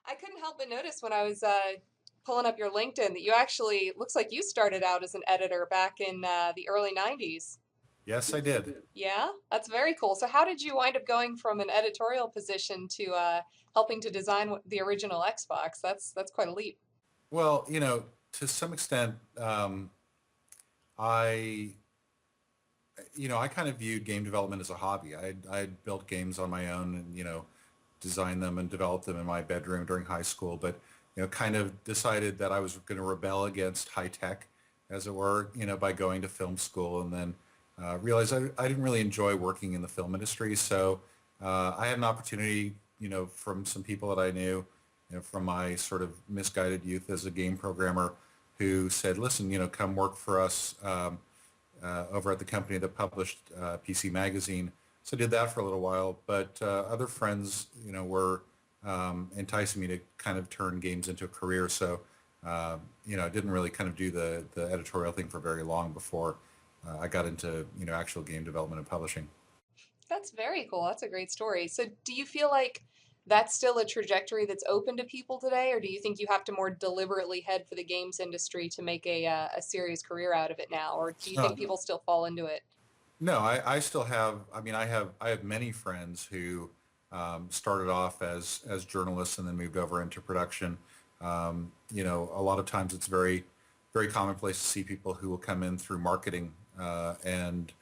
I couldn't help but notice when I was pulling up your LinkedIn that you actually looks like you started out as an editor back in the early 90s. Yes, I did. Yeah, that's very cool. So how did you wind up going from an editorial position to helping to design the original Xbox? That's quite a leap. Well, to some extent, I, I kind of viewed game development as a hobby. I built games on my own and, designed them and developed them in my bedroom during high school, but, kind of decided that I was going to rebel against high tech, as it were, by going to film school and then realized I didn't really enjoy working in the film industry. So I had an opportunity, from some people that I knew, from my sort of misguided youth as a game programmer who said, listen, come work for us over at the company that published PC Magazine. So I did that for a little while, but other friends, were enticing me to kind of turn games into a career. So, I didn't really kind of do the editorial thing for very long before I got into, actual game development and publishing. That's very cool. That's a great story. So do you feel like that's still a trajectory that's open to people today, or do you think you have to more deliberately head for the games industry to make a serious career out of it now, or do you think Uh, people still fall into it? No, I still have. I mean, I have many friends who started off as journalists and then moved over into production. A lot of times it's very commonplace to see people who will come in through marketing and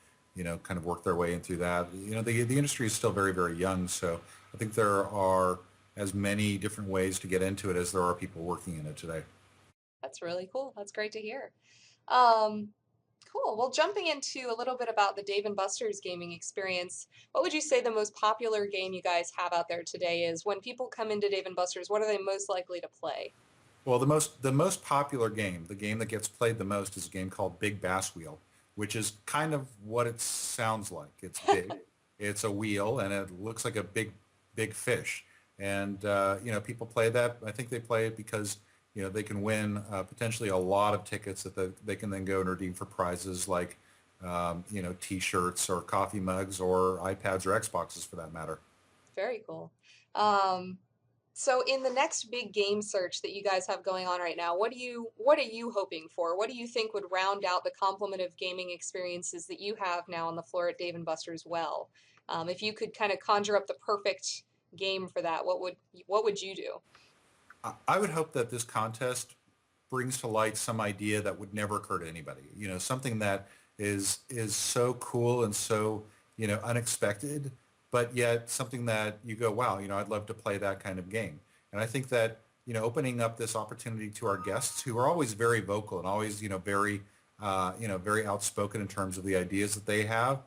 kind of work their way in through that. The industry is still very young, so I think there are as many different ways to get into it as there are people working in it today. That's really cool. That's great to hear. Um, cool. Well, jumping into a little bit about the Dave and Buster's gaming experience, what would you say the most popular game you guys have out there today is? When people come into Dave and Buster's, what are they most likely to play? Well, the most popular game, the game that gets played the most, is a game called Big Bass Wheel, which is kind of what it sounds like. It's big, it's a wheel, and it looks like a big fish. And people play that. I think they play it because they can win potentially a lot of tickets that they can then go and redeem for prizes like T-shirts or coffee mugs or iPads or Xboxes for that matter. Very cool. Um, so in the next big game search that you guys have going on right now, what are you hoping for? What do you think would round out the complement of gaming experiences that you have now on the floor at Dave and Buster's well? If you could kind of conjure up the perfect game for that, what would you do? I would hope that this contest brings to light some idea that would never occur to anybody. Something that is so cool and so unexpected, but yet something that you go, wow, I'd love to play that kind of game. And I think that opening up this opportunity to our guests, who are always very vocal and always very outspoken in terms of the ideas that they have,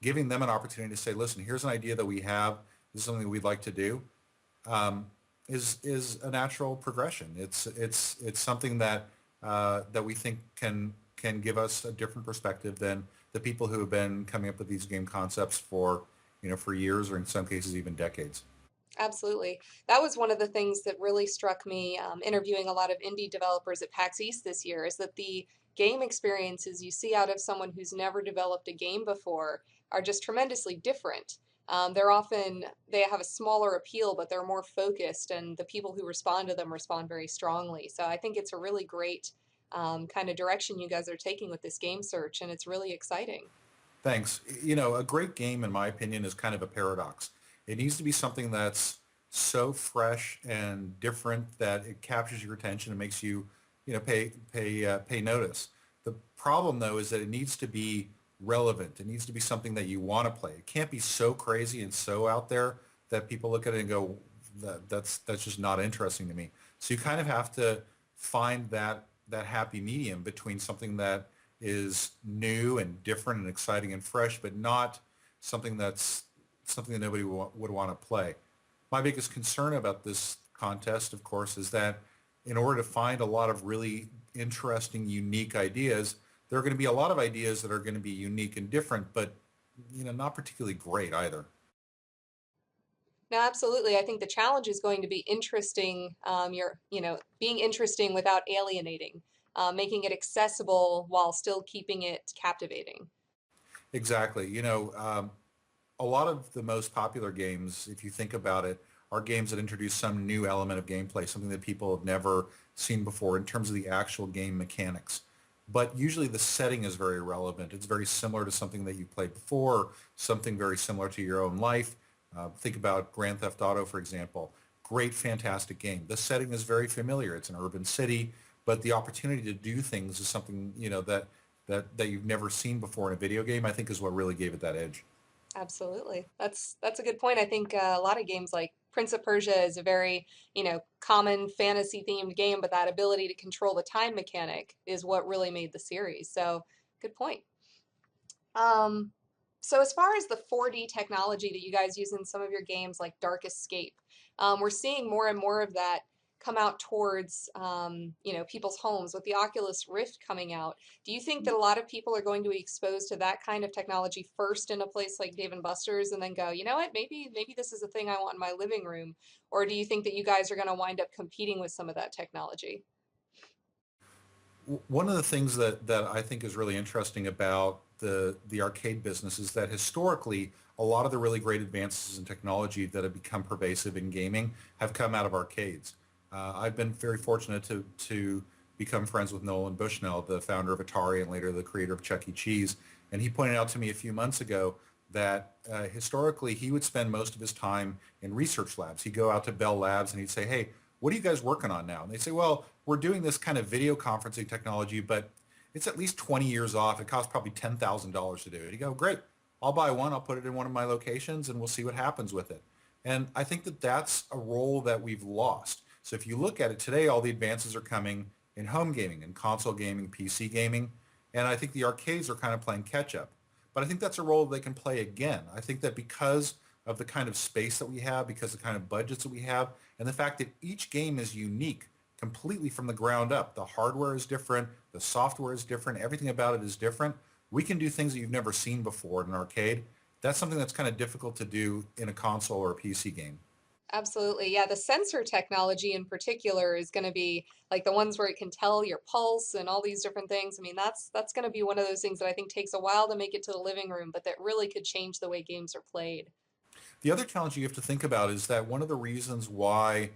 giving them an opportunity to say, listen, here's an idea that we have. This is something we'd like to do um, is a natural progression. It's something that we think can give us a different perspective than the people who have been coming up with these game concepts for for years or in some cases even decades. Absolutely. That was one of the things that really struck me interviewing a lot of indie developers at PAX East this year is that the game experiences you see out of someone who's never developed a game before are just tremendously different. They have a smaller appeal, but they're more focused, and the people who respond to them respond very strongly. So I think it's a really great kind of direction you guys are taking with this game search, and it's really exciting. Thanks. A great game, in my opinion, is kind of a paradox. It needs to be something that's so fresh and different that it captures your attention and makes you, pay notice. The problem, though, is that it needs to be relevant. It needs to be something that you want to play. It can't be so crazy and so out there that people look at it and go, that's just not interesting to me. So you kind of have to find that happy medium between something that is new and different and exciting and fresh, but not something that nobody would want to play. My biggest concern about this contest, of course, is that in order to find a lot of really interesting, unique ideas, there are going to be a lot of ideas that are going to be unique and different, but not particularly great either. No, absolutely. I think the challenge is going to be interesting. Being interesting without alienating, making it accessible while still keeping it captivating. Exactly. A lot of the most popular games, if you think about it, are games that introduce some new element of gameplay, something that people have never seen before in terms of the actual game mechanics. But usually the setting is very relevant. It's very similar to something that you played before, something very similar to your own life. Think about Grand Theft Auto, for example. Great, fantastic game. The setting is very familiar. It's an urban city, but the opportunity to do things is something, that you've never seen before in a video game, I think is what really gave it that edge. Absolutely. That's a good point. I think a lot of games like Prince of Persia is a very, common fantasy themed game, but that ability to control the time mechanic is what really made the series. So, good point. Um, so as far as the 4D technology that you guys use in some of your games like Dark Escape, we're seeing more and more of that come out towards people's homes with the Oculus Rift coming out. Do you think that a lot of people are going to be exposed to that kind of technology first in a place like Dave and Buster's and then go, you know what, maybe this is a thing I want in my living room? Or do you think that you guys are going to wind up competing with some of that technology? One of the things that I think is really interesting about the arcade business is that historically, a lot of the really great advances in technology that have become pervasive in gaming have come out of arcades. I've been very fortunate to become friends with Nolan Bushnell, the founder of Atari and later the creator of Chuck E. Cheese. And he pointed out to me a few months ago that historically he would spend most of his time in research labs. He'd go out to Bell Labs and he'd say, "Hey, what are you guys working on now?" And they say, "Well, we're doing this kind of video conferencing technology, but it's at least 20 years off. It costs probably $10,000 to do it." You go, "Great. I'll buy one. I'll put it in one of my locations and we'll see what happens with it." And I think that that's a role that we've lost. So if you look at it today, all the advances are coming in home gaming and console gaming, PC gaming. And I think the arcades are kind of playing catch up. But I think that's a role they can play again. I think that because of the kind of space that we have, because of the kind of budgets that we have, and the fact that each game is unique completely from the ground up. The hardware is different, the software is different, everything about it is different. We can do things that you've never seen before in an arcade. That's something that's kind of difficult to do in a console or a PC game. Absolutely. Yeah, the sensor technology in particular is going to be like the ones where it can tell your pulse and all these different things. I mean, that's going to be one of those things that I think takes a while to make it to the living room, but that really could change the way games are played. The other challenge you have to think about is that one of the reasons why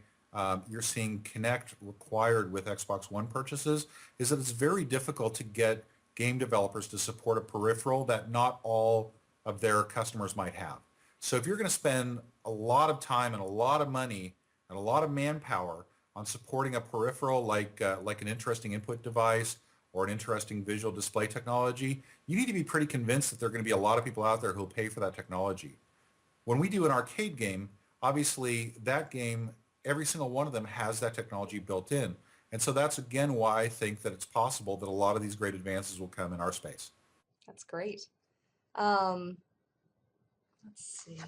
you're seeing Kinect required with Xbox One purchases is that it's very difficult to get game developers to support a peripheral that not all of their customers might have. So if you're going to spend a lot of time and a lot of money and a lot of manpower on supporting a peripheral like an interesting input device or an interesting visual display technology, you need to be pretty convinced that there are going to be a lot of people out there who will pay for that technology. When we do an arcade game, obviously that game, every single one of them has that technology built in. And so that's again why I think that it's possible that a lot of these great advances will come in our space. That's great. Um, let's see.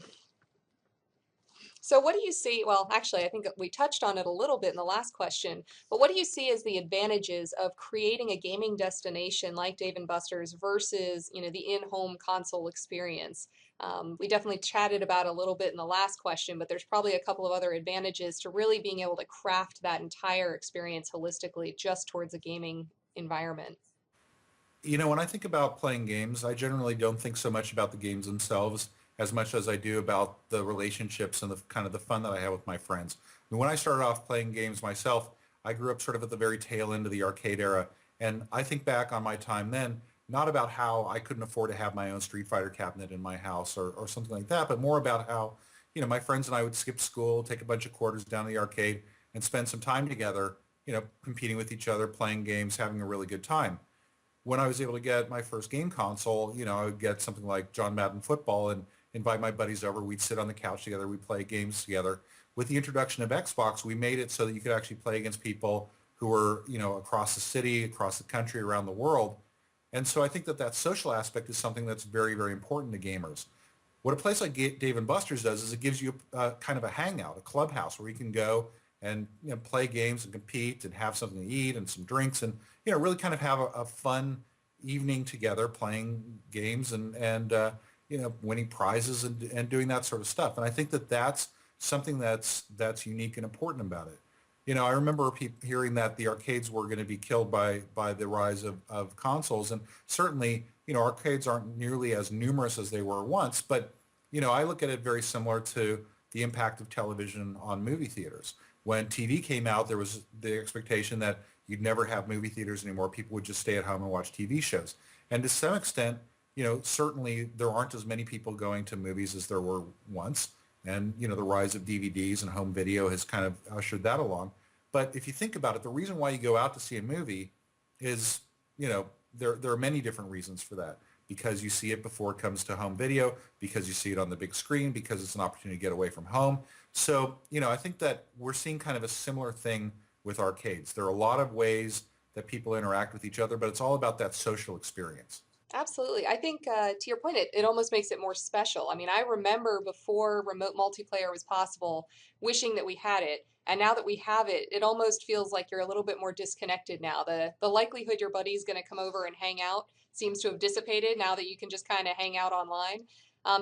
So what do you see? Well, actually, I think we touched on it a little bit in the last question, but what do you see as the advantages of creating a gaming destination like Dave and Buster's versus, the in-home console experience? We definitely chatted about it a little bit in the last question, but there's probably a couple of other advantages to really being able to craft that entire experience holistically just towards a gaming environment. When I think about playing games, I generally don't think so much about the games themselves as much as I do about the relationships and the kind of the fun that I have with my friends. I mean, when I started off playing games myself, I grew up sort of at the very tail end of the arcade era. And I think back on my time then, not about how I couldn't afford to have my own Street Fighter cabinet in my house or something like that, but more about how, my friends and I would skip school, take a bunch of quarters down to the arcade and spend some time together, competing with each other, playing games, having a really good time. When I was able to get my first game console, I would get something like John Madden Football and invite my buddies over. We'd sit on the couch together. We'd play games together. With the introduction of Xbox, we made it so that you could actually play against people who were, across the city, across the country, around the world. And so I think that social aspect is something that's very, very important to gamers. What a place like Dave and Buster's does is it gives you kind of a hangout, a clubhouse where you can go and play games and compete and have something to eat and some drinks and really kind of have a fun evening together playing games and winning prizes and doing that sort of stuff. And I think that that's something that's unique and important about it. I remember hearing that the arcades were going to be killed by the rise of consoles, and certainly arcades aren't nearly as numerous as they were once. But I look at it very similar to the impact of television on movie theaters. When TV came out, there was the expectation that you'd never have movie theaters anymore. People would just stay at home and watch TV shows. And to some extent, certainly there aren't as many people going to movies as there were once. And, the rise of DVDs and home video has kind of ushered that along. But if you think about it, the reason why you go out to see a movie is, there are many different reasons for that. Because you see it before it comes to home video, because you see it on the big screen, because it's an opportunity to get away from home. So, I think that we're seeing kind of a similar thing with arcades. There are a lot of ways that people interact with each other, but it's all about that social experience. Absolutely. I think, to your point, it almost makes it more special. I mean, I remember before remote multiplayer was possible, wishing that we had it. And now that we have it, it almost feels like you're a little bit more disconnected now. The likelihood your buddy's going to come over and hang out seems to have dissipated now that you can just kind of hang out online.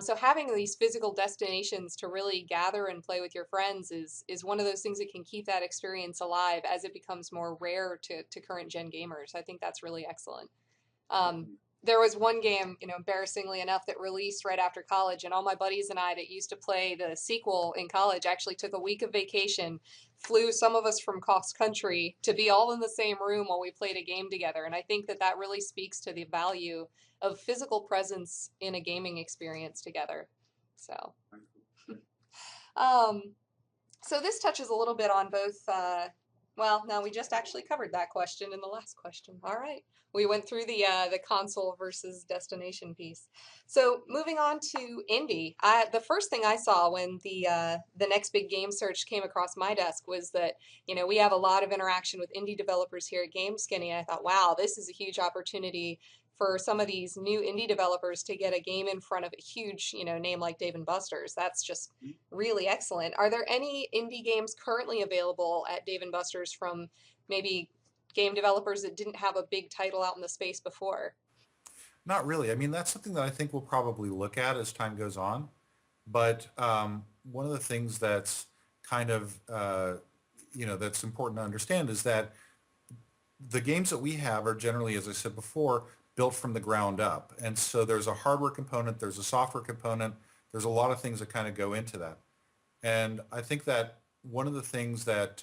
So having these physical destinations to really gather and play with your friends is one of those things that can keep that experience alive as it becomes more rare to current gen gamers. I think that's really excellent. Um, there was one game, embarrassingly enough, that released right after college, and all my buddies and I that used to play the sequel in college actually took a week of vacation, flew some of us from cross country to be all in the same room while we played a game together. And I think that that really speaks to the value of physical presence in a gaming experience together. So, um, so this touches a little bit on both. Well, no, we just actually covered that question in the last question. All right, we went through the console versus destination piece. So moving on to indie, the first thing I saw when the next big game search came across my desk was that we have a lot of interaction with indie developers here at GameSkinny, and I thought, wow, this is a huge opportunity for some of these new indie developers to get a game in front of a huge, name like Dave and Buster's. That's just really excellent. Are there any indie games currently available at Dave and Buster's from maybe game developers that didn't have a big title out in the space before? Not really. I mean, that's something that I think we'll probably look at as time goes on. But one of the things that's kind of, that's important to understand is that the games that we have are generally, as I said before, built from the ground up. And so there's a hardware component, there's a software component, there's a lot of things that kind of go into that. And I think that one of the things that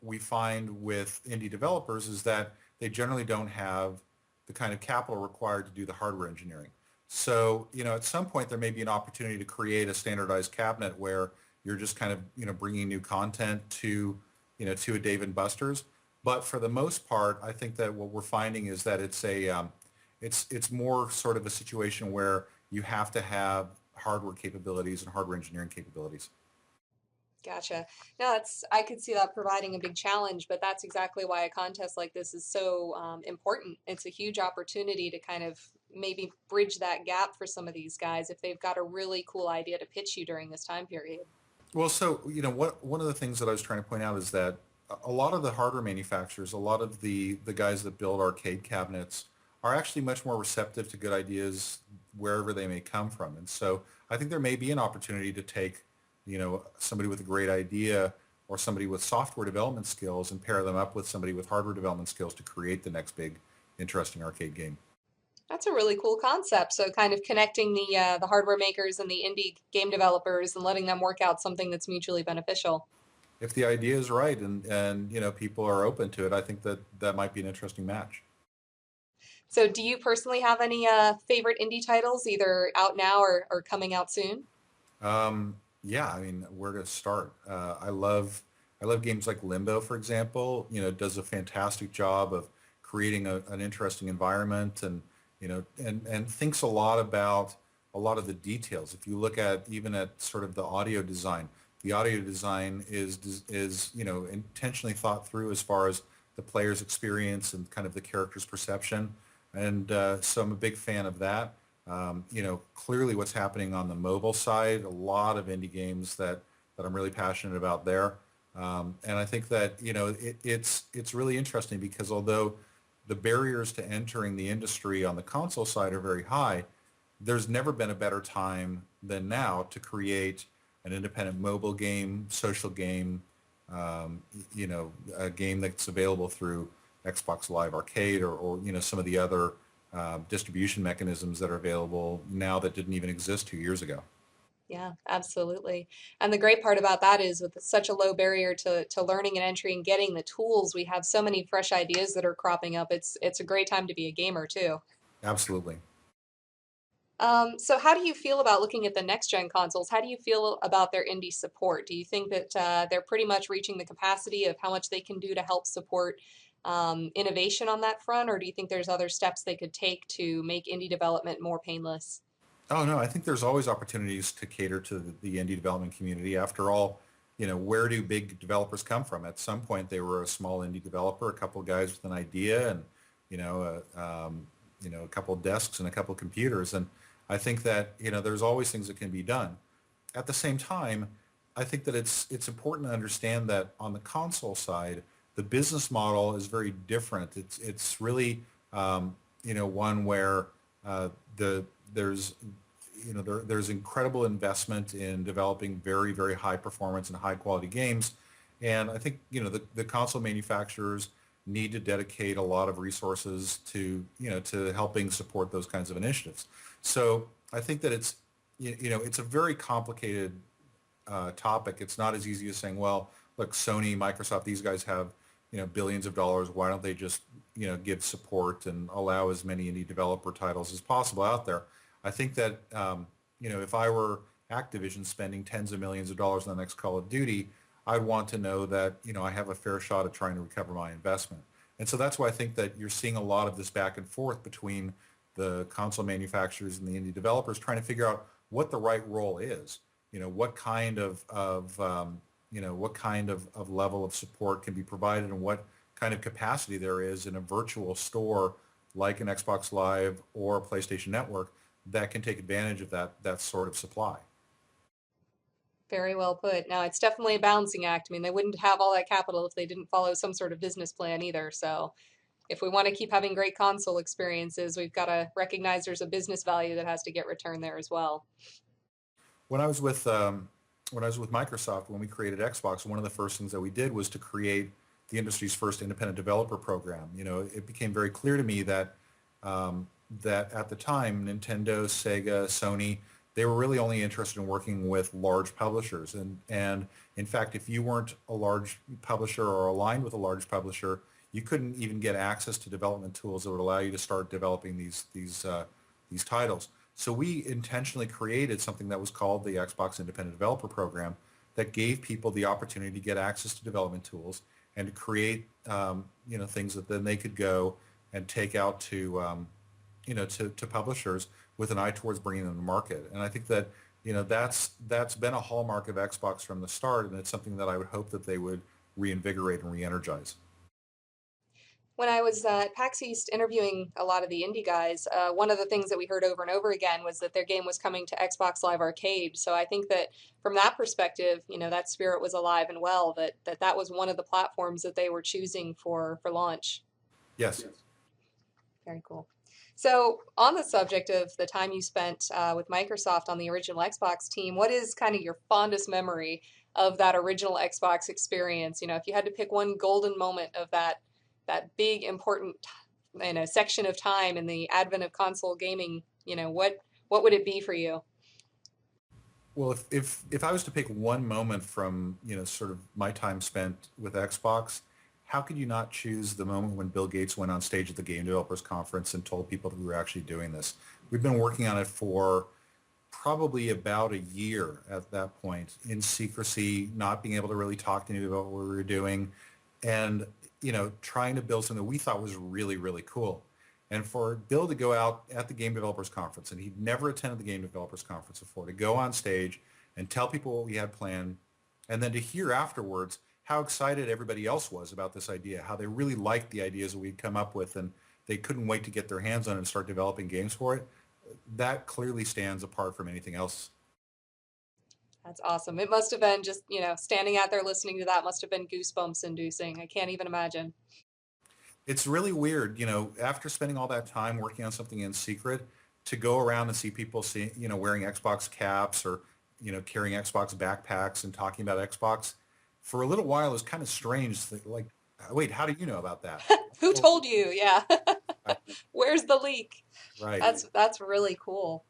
we find with indie developers is that they generally don't have the kind of capital required to do the hardware engineering. So, at some point there may be an opportunity to create a standardized cabinet where you're just kind of, bringing new content to a Dave and Buster's. But for the most part, I think that what we're finding is that it's more sort of a situation where you have to have hardware capabilities and hardware engineering capabilities. Gotcha. No, I could see that providing a big challenge, but that's exactly why a contest like this is so important. It's a huge opportunity to kind of maybe bridge that gap for some of these guys if they've got a really cool idea to pitch you during this time period. Well, so, one of the things that I was trying to point out is that a lot of the hardware manufacturers, a lot of the guys that build arcade cabinets are actually much more receptive to good ideas wherever they may come from. And so I think there may be an opportunity to take, somebody with a great idea or somebody with software development skills and pair them up with somebody with hardware development skills to create the next big interesting arcade game. That's a really cool concept. So kind of connecting the hardware makers and the indie game developers and letting them work out something that's mutually beneficial. If the idea is right and people are open to it, I think that that might be an interesting match. So do you personally have any favorite indie titles, either out now or coming out soon? Yeah, I mean, where to start? I love games like Limbo, for example. Does a fantastic job of creating an interesting environment and and thinks a lot about a lot of the details. If you look at even at sort of the audio design is intentionally thought through as far as the player's experience and kind of the character's perception. And so I'm a big fan of that. Clearly what's happening on the mobile side, a lot of indie games that I'm really passionate about there. And I think that, it's really interesting because although the barriers to entering the industry on the console side are very high, there's never been a better time than now to create an independent mobile game, social game, a game that's available through Xbox Live Arcade or some of the other distribution mechanisms that are available now that didn't even exist 2 years ago. Yeah, absolutely. And the great part about that is with such a low barrier to learning and entry and getting the tools, we have so many fresh ideas that are cropping up. It's a great time to be a gamer too. Absolutely. So how do you feel about looking at the next gen consoles? How do you feel about their indie support? Do you think that they're pretty much reaching the capacity of how much they can do to help support innovation on that front, or do you think there's other steps they could take to make indie development more painless? Oh no, I think there's always opportunities to cater to the indie development community. After all, where do big developers come from? At some point, they were a small indie developer, a couple of guys with an idea, and a couple of desks and a couple of computers. And I think that there's always things that can be done. At the same time, I think that it's important to understand that on the console side, the business model is very different. It's really one where the there's there's incredible investment in developing very, very high performance and high quality games. And I think, the console manufacturers need to dedicate a lot of resources to helping support those kinds of initiatives. So I think that it's a very complicated topic. It's not as easy as saying, well, look, Sony, Microsoft, these guys have, billions of dollars. Why don't they just, give support and allow as many indie developer titles as possible out there? I think that, if I were Activision spending tens of millions of dollars on the next Call of Duty, I'd want to know that, I have a fair shot at trying to recover my investment. And so that's why I think that you're seeing a lot of this back and forth between the console manufacturers and the indie developers trying to figure out what the right role is. What kind of level of support can be provided and what kind of capacity there is in a virtual store like an Xbox Live or a PlayStation Network that can take advantage of that sort of supply. Very well put. Now, it's definitely a balancing act. I mean, they wouldn't have all that capital if they didn't follow some sort of business plan either. So, if we want to keep having great console experiences, we've got to recognize there's a business value that has to get returned there as well. When I was with Microsoft, when we created Xbox, one of the first things that we did was to create the industry's first independent developer program. It became very clear to me that that at the time, Nintendo, Sega, Sony, they were really only interested in working with large publishers. And in fact, if you weren't a large publisher or aligned with a large publisher, you couldn't even get access to development tools that would allow you to start developing these titles. So we intentionally created something that was called the Xbox Independent Developer Program that gave people the opportunity to get access to development tools and to create things that then they could go and take out to publishers with an eye towards bringing them to market. And I think that that's been a hallmark of Xbox from the start, and it's something that I would hope that they would reinvigorate and re-energize. When I was at PAX East interviewing a lot of the indie guys, one of the things that we heard over and over again was that their game was coming to Xbox Live Arcade. So I think that from that perspective, that spirit was alive and well, that was one of the platforms that they were choosing for launch. Yes. Very cool. So, on the subject of the time you spent with Microsoft on the original Xbox team, what is kind of your fondest memory of that original Xbox experience? If you had to pick one golden moment of that big important section of time in the advent of console gaming, what would it be for you? Well, if I was to pick one moment from, sort of my time spent with Xbox, how could you not choose the moment when Bill Gates went on stage at the Game Developers Conference and told people that we were actually doing this? We've been working on it for probably about a year at that point in secrecy, not being able to really talk to anybody about what we were doing, and trying to build something that we thought was really, really cool. And for Bill to go out at the Game Developers Conference, and he'd never attended the Game Developers Conference before, to go on stage and tell people what we had planned, and then to hear afterwards how excited everybody else was about this idea, how they really liked the ideas that we'd come up with, and they couldn't wait to get their hands on it and start developing games for it, that clearly stands apart from anything else. That's awesome. It must have been just, standing out there listening to that must have been goosebumps inducing. I can't even imagine. It's really weird, after spending all that time working on something in secret, to go around and see people wearing Xbox caps or, carrying Xbox backpacks and talking about Xbox for a little while is kind of strange. Like, wait, how do you know about that? Who Well, told you? Yeah. Right. Where's the leak? Right. That's really cool.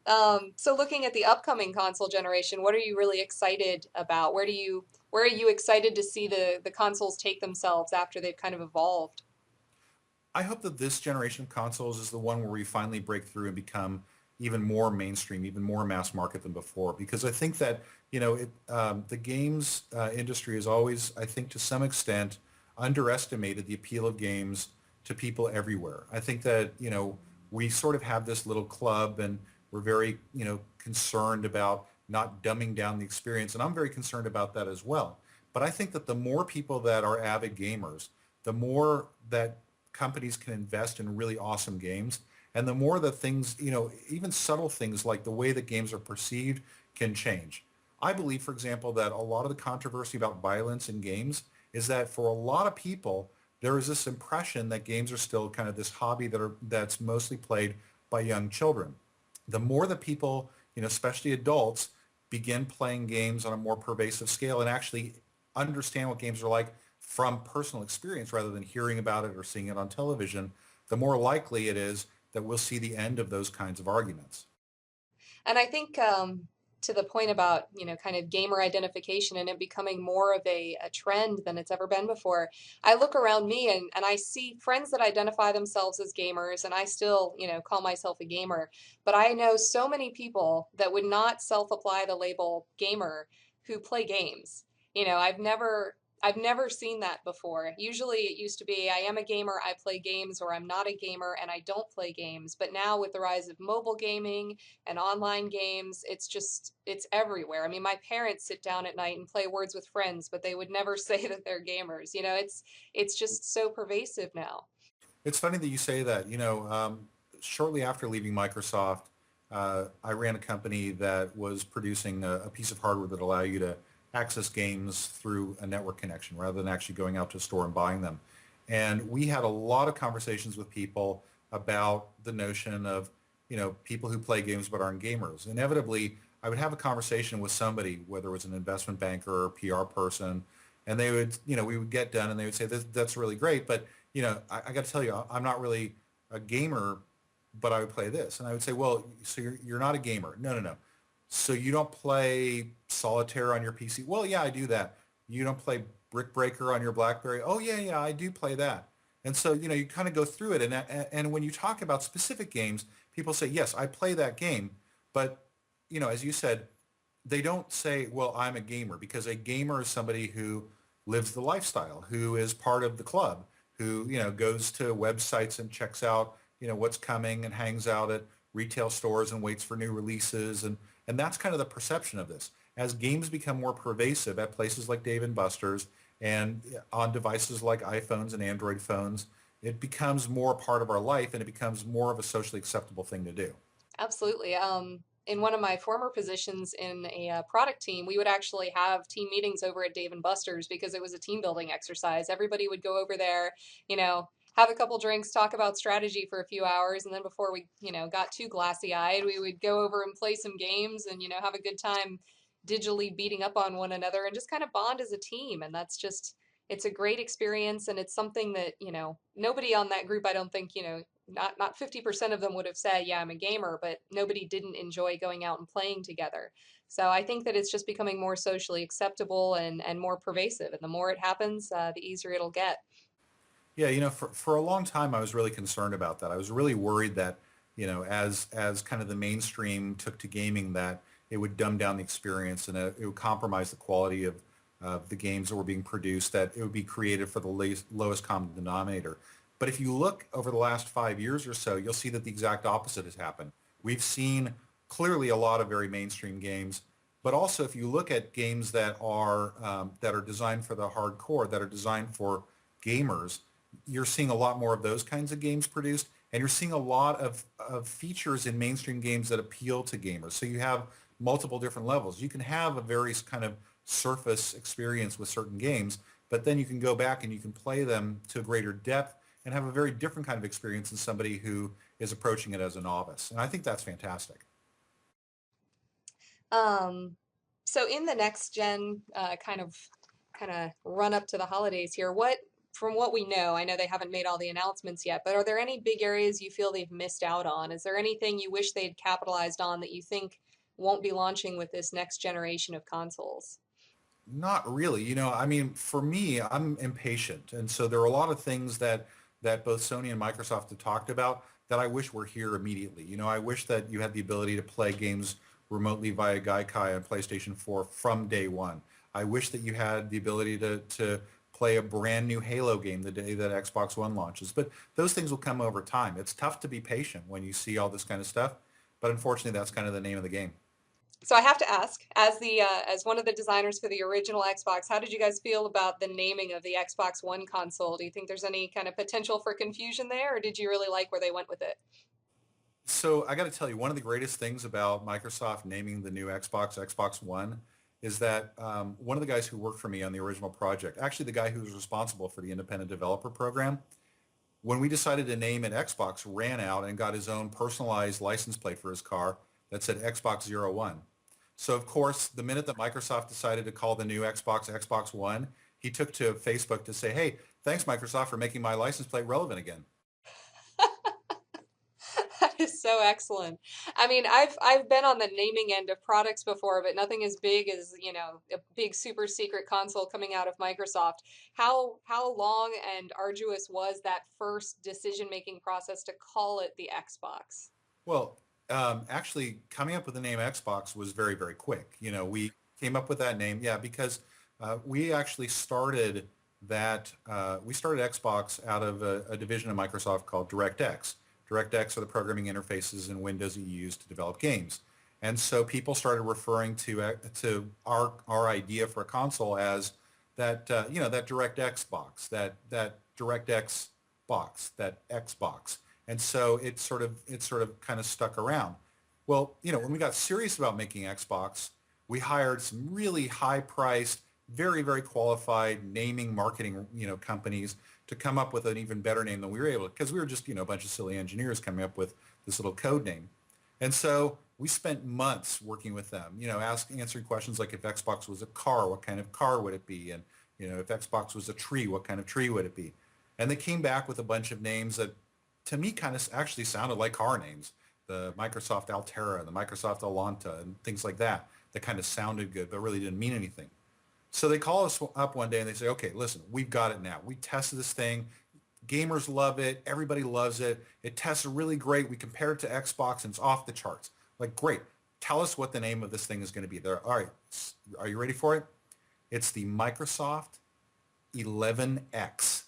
So looking at the upcoming console generation, what are you really excited about? Where are you excited to see the consoles take themselves after they've kind of evolved? I hope that this generation of consoles is the one where we finally break through and become even more mainstream, even more mass market than before. Because I think that, the games industry has always, I think, to some extent, underestimated the appeal of games to people everywhere. I think that, we sort of have this little club and we're very, concerned about not dumbing down the experience. And I'm very concerned about that as well. But I think that the more people that are avid gamers, the more that companies can invest in really awesome games. And the more that things, even subtle things like the way that games are perceived can change. I believe, for example, that a lot of the controversy about violence in games is that for a lot of people, there is this impression that games are still kind of this hobby that's mostly played by young children. The more that people, especially adults, begin playing games on a more pervasive scale and actually understand what games are like from personal experience rather than hearing about it or seeing it on television, the more likely it is that we'll see the end of those kinds of arguments. And I think to the point about, kind of gamer identification and it becoming more of a trend than it's ever been before, I look around me and I see friends that identify themselves as gamers, and I still, call myself a gamer. But I know so many people that would not self-apply the label gamer who play games. I've never seen that before. Usually it used to be I am a gamer, I play games, or I'm not a gamer and I don't play games. But now with the rise of mobile gaming and online games, it's everywhere. I mean, my parents sit down at night and play Words with Friends, but they would never say that they're gamers. It's just so pervasive now. It's funny that you say that. Shortly after leaving Microsoft, I ran a company that was producing a piece of hardware that allow you to access games through a network connection rather than actually going out to a store and buying them. And we had a lot of conversations with people about the notion of, people who play games but aren't gamers. Inevitably, I would have a conversation with somebody, whether it was an investment banker or PR person, and they would, we would get done and they would say, that's really great, but I got to tell you, I'm not really a gamer, but I would play this. And I would say, well, so you're not a gamer. No, no, no. So you don't play solitaire on your PC? Well, yeah, I do that. You don't play Brick Breaker on your BlackBerry? Oh, yeah, yeah, I do play that. And so, you kind of go through it. And when you talk about specific games, people say, yes, I play that game. But, as you said, they don't say, well, I'm a gamer, because a gamer is somebody who lives the lifestyle, who is part of the club, who, goes to websites and checks out, what's coming and hangs out at retail stores and waits for new releases. And that's kind of the perception of this. As games become more pervasive at places like Dave and Buster's and on devices like iPhones and Android phones, it becomes more part of our life and it becomes more of a socially acceptable thing to do. Absolutely. In one of my former positions in a product team, we would actually have team meetings over at Dave and Buster's because it was a team building exercise. Everybody would go over there, have a couple drinks, talk about strategy for a few hours, and then before we, got too glassy eyed, we would go over and play some games and, have a good time digitally beating up on one another and just kind of bond as a team. And it's a great experience, and it's something that, nobody on that group, I don't think, not 50% of them would have said, yeah, I'm a gamer, but nobody didn't enjoy going out and playing together. So I think that it's just becoming more socially acceptable and more pervasive. And the more it happens, the easier it'll get. Yeah, for a long time, I was really concerned about that. I was really worried that, as kind of the mainstream took to gaming, that it would dumb down the experience and it would compromise the quality of the games that were being produced, that it would be created for the lowest common denominator. But if you look over the last 5 years or so, you'll see that the exact opposite has happened. We've seen clearly a lot of very mainstream games, but also if you look at games that are designed for the hardcore, that are designed for gamers, you're seeing a lot more of those kinds of games produced, and you're seeing a lot of features in mainstream games that appeal to gamers. So you have multiple different levels. You can have a very kind of surface experience with certain games, but then you can go back and you can play them to a greater depth and have a very different kind of experience than somebody who is approaching it as a novice. And I think that's fantastic. Um, so in the next gen kind of run up to the holidays here, what from what we know, I know they haven't made all the announcements yet, but are there any big areas you feel they've missed out on? Is there anything you wish they'd capitalized on that you think won't be launching with this next generation of consoles? Not really. I mean, for me, I'm impatient. And so there are a lot of things that both Sony and Microsoft have talked about that I wish were here immediately. I wish that you had the ability to play games remotely via Gaikai on PlayStation 4 from day one. I wish that you had the ability to play a brand new Halo game the day that Xbox One launches. But those things will come over time. It's tough to be patient when you see all this kind of stuff. But unfortunately, that's kind of the name of the game. So I have to ask, as the as one of the designers for the original Xbox, how did you guys feel about the naming of the Xbox One console? Do you think there's any kind of potential for confusion there, or did you really like where they went with it? So I got to tell you, one of the greatest things about Microsoft naming the new Xbox, Xbox One, is that one of the guys who worked for me on the original project, actually the guy who was responsible for the independent developer program, when we decided to name it Xbox, ran out and got his own personalized license plate for his car that said Xbox 01. So of course, the minute that Microsoft decided to call the new Xbox Xbox One, he took to Facebook to say, hey, thanks Microsoft for making my license plate relevant again. That is so excellent. I mean, I've been on the naming end of products before, but nothing as big as, a big super secret console coming out of Microsoft. How long and arduous was that first decision-making process to call it the Xbox? Well, actually, coming up with the name Xbox was very, very quick. We came up with that name, yeah, because we actually started we started Xbox out of a division of Microsoft called DirectX. DirectX are the programming interfaces in Windows that you use to develop games. And so people started referring to our idea for a console as that DirectX box, that DirectX box, that Xbox. And so it sort of kind of stuck around. Well, when we got serious about making Xbox, we hired some really high-priced, very, very qualified naming marketing, companies to come up with an even better name than we were able, because we were just, a bunch of silly engineers coming up with this little code name. And so we spent months working with them, answering questions like if Xbox was a car, what kind of car would it be? And, if Xbox was a tree, what kind of tree would it be? And they came back with a bunch of names that to me kind of actually sounded like car names. The Microsoft Altera, the Microsoft Alanta, and things like that kind of sounded good, but really didn't mean anything. So they call us up one day and they say, okay, listen, we've got it now. We tested this thing. Gamers love it. Everybody loves it. It tests really great. We compare it to Xbox and it's off the charts. Like, great. Tell us what the name of this thing is going to be. There. All right. Are you ready for it? It's the Microsoft 11X.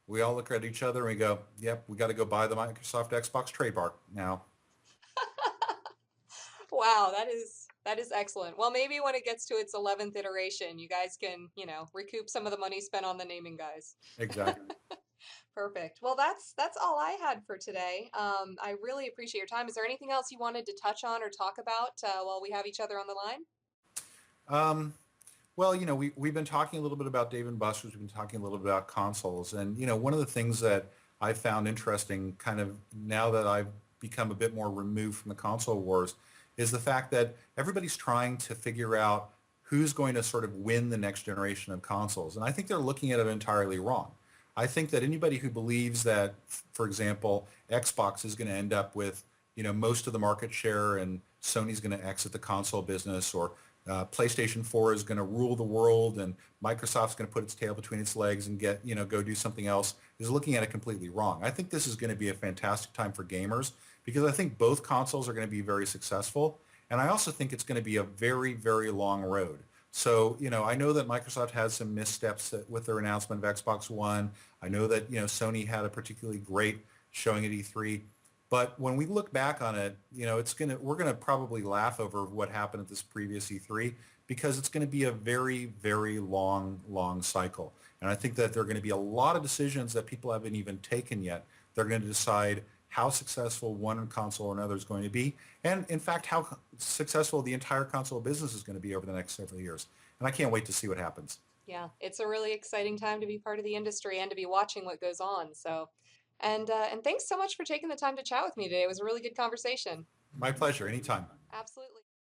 We all look at each other and we go, yep, we got to go buy the Microsoft Xbox trademark now. Wow, that is excellent. Well, maybe when it gets to its 11th iteration, you guys can, recoup some of the money spent on the naming guys. Exactly. Perfect. Well, that's all I had for today. I really appreciate your time. Is there anything else you wanted to touch on or talk about while we have each other on the line? Um, well, we've been talking a little bit about Dave and Buster's. We've been talking a little bit about consoles. And, one of the things that I found interesting kind of now that I've become a bit more removed from the console wars is the fact that everybody's trying to figure out who's going to sort of win the next generation of consoles. And I think they're looking at it entirely wrong. I think that anybody who believes that, for example, Xbox is going to end up with, most of the market share and Sony's going to exit the console business, or PlayStation 4 is going to rule the world and Microsoft's going to put its tail between its legs and go do something else, is looking at it completely wrong. I think this is going to be a fantastic time for gamers because I think both consoles are going to be very successful. And I also think it's going to be a very, very long road. So, I know that Microsoft has some missteps with their announcement of Xbox One. I know that, Sony had a particularly great showing at E3. But when we look back on it, we're gonna probably laugh over what happened at this previous E3 because it's going to be a very, very long, long cycle. And I think that there are going to be a lot of decisions that people haven't even taken yet. They're going to decide how successful one console or another is going to be, and in fact, how successful the entire console business is going to be over the next several years. And I can't wait to see what happens. Yeah, it's a really exciting time to be part of the industry and to be watching what goes on. So, and thanks so much for taking the time to chat with me today. It was a really good conversation. My pleasure. Anytime. Absolutely.